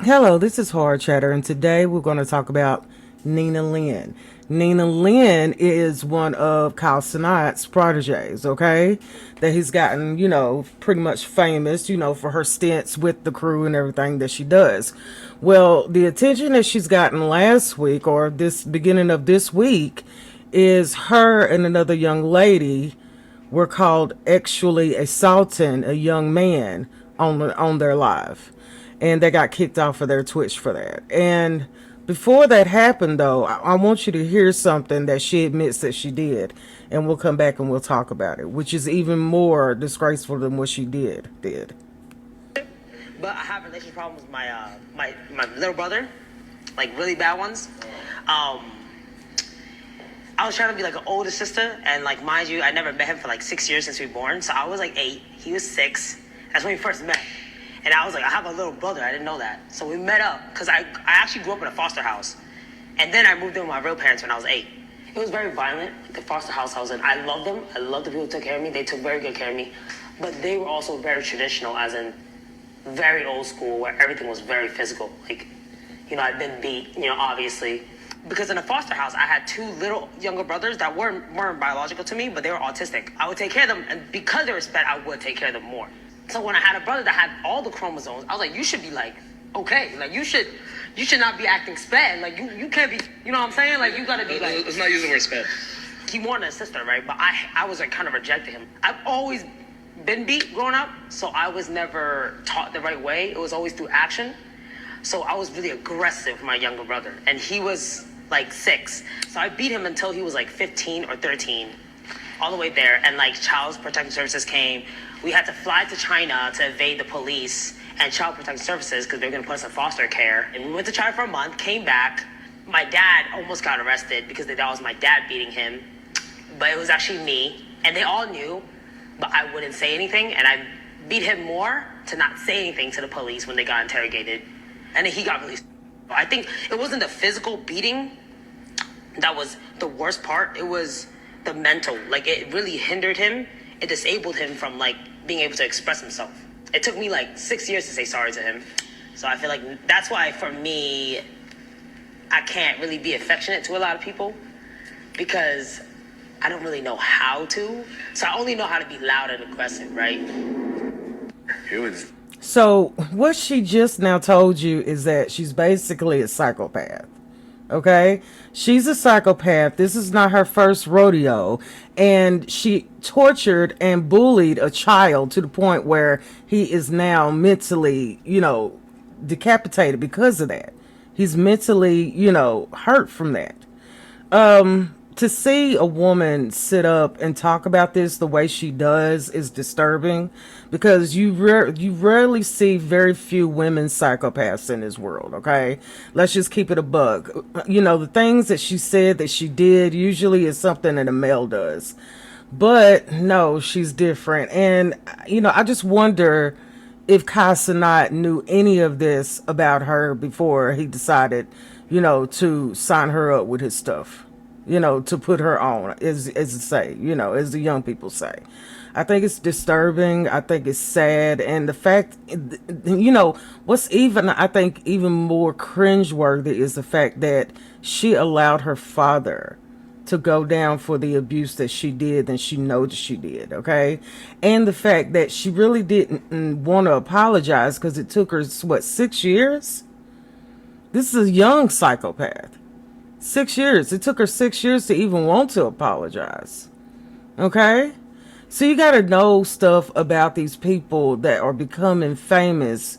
Hello, this is Hard Chatter, and today we're going to talk about Nina Lynn. Nina Lynn is one of Kyle Sinat's proteges, okay? That he's gotten, pretty much famous, for her stints with the crew and everything that she does. Well, the attention that she's gotten last week or this beginning of this week is her and another young lady were called actually assaulting a young man on their live, and they got kicked off of their Twitch for that. And before that happened, though, I want you to hear something that she admits that she did, and we'll come back and we'll talk about it, which is even more disgraceful than what she did. But I have relationship problems with my little brother, like really bad ones. I was trying to be like an older sister, and like mind you, I never met him for like 6 years since we were born. So I was like 8, he was 6. That's when we first met. And I was like, I have a little brother. I didn't know that. So we met up because I actually grew up in a foster house, and then I moved in with my real parents when I was 8. It was very violent, the foster house I was in. I loved them. I loved the people who took care of me. They took very good care of me, but they were also very traditional, as in very old school, where everything was very physical. Like, I'd been beat, obviously. Because in a foster house, I had 2 little younger brothers that weren't biological to me, but they were autistic. I would take care of them, and because they were sped, I would take care of them more. So when I had a brother that had all the chromosomes, I was like, you should be like, okay, like you should not be acting sped. Like you can't be, you know what I'm saying? Like you gotta be like. Let's not use the word sped. He wanted a sister, right? But I was like kind of rejecting him. I've always been beat growing up, so I was never taught the right way. It was always through action. So I was really aggressive with my younger brother, and he was like 6. So I beat him until he was like 15 or 13, all the way there. And like Child Protective Services came. We had to fly to China to evade the police and Child Protective Services because they were going to put us in foster care. And we went to China for a month, came back. My dad almost got arrested because they thought it was my dad beating him, but it was actually me. And they all knew, but I wouldn't say anything. And I beat him more to not say anything to the police when they got interrogated. And then he got released. I think it wasn't the physical beating that was the worst part. It was the mental. Like, it really hindered him. It disabled him from, like, being able to express himself. It took me, like, 6 years to say sorry to him. So I feel like that's why, for me, I can't really be affectionate to a lot of people because I don't really know how to. So I only know how to be loud and aggressive, right? It was. So what she just now told you is that she's basically a psychopath. Okay? She's a psychopath. This is not her first rodeo. And she tortured and bullied a child to the point where he is now mentally, decapitated because of that. He's mentally, hurt from that. To see a woman sit up and talk about this the way she does is disturbing because you rarely see very few women psychopaths in this world, okay? Let's just keep it a bug. The things that she said that she did usually is something that a male does. But no, she's different. And, I just wonder if Kai Cenat knew any of this about her before he decided, to sign her up with his stuff, to put her on, as the young people say. I think it's disturbing. I think it's sad. And the fact, what's even, I think, even more cringeworthy is the fact that she allowed her father to go down for the abuse that she did and she knows she did, okay? And the fact that she really didn't want to apologize because it took her, 6 years? This is a young psychopath. 6 years. It took her 6 years to even want to apologize. Okay? So you got to know stuff about these people that are becoming famous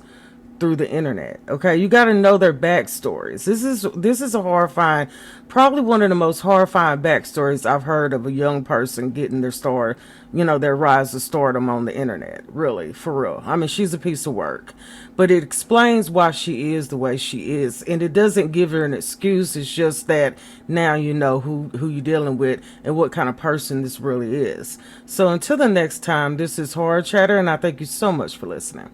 through the internet. Okay? You got to know their backstories. This is a horrifying, probably one of the most horrifying backstories I've heard of a young person getting their start, their rise to stardom on the internet. Really, for real. I mean, she's a piece of work. But it explains why she is the way she is. And it doesn't give her an excuse. It's just that now you know who you're dealing with and what kind of person this really is. So until the next time, this is Horror Chatter, and I thank you so much for listening.